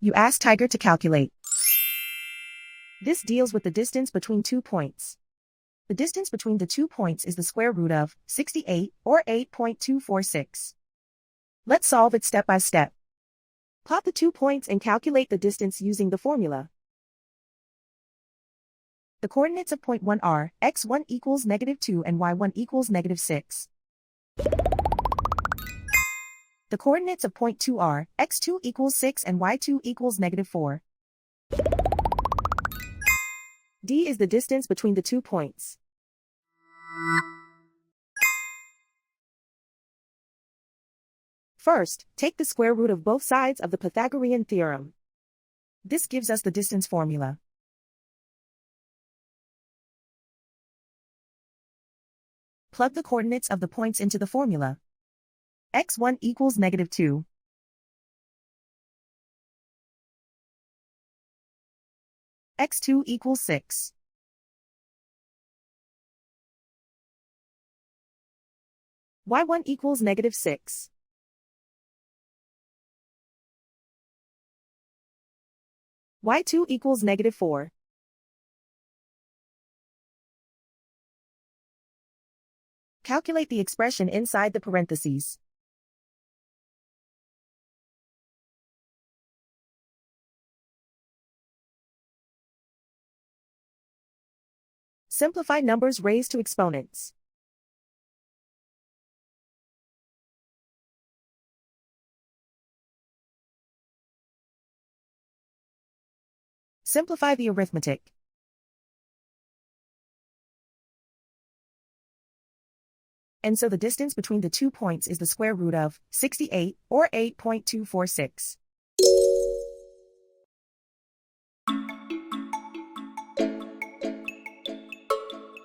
You ask Tiger to calculate. This deals with the distance between 2 points. The distance between the 2 points is the square root of 68, or 8.246. Let's solve it step by step. Plot the 2 points and calculate the distance using the formula. The coordinates of point 1 are x1 equals -2 and y1 equals -6. The coordinates of point 2 are x2 equals 6 and y2 equals -4. D is the distance between the 2 points. First, take the square root of both sides of the Pythagorean theorem. This gives us the distance formula. Plug the coordinates of the points into the formula. x1 equals -2. x2 equals 6. y1 equals -6. y2 equals -4. Calculate the expression inside the parentheses. Simplify numbers raised to exponents. Simplify the arithmetic. And so the distance between the 2 points is the square root of 68, or 8.246.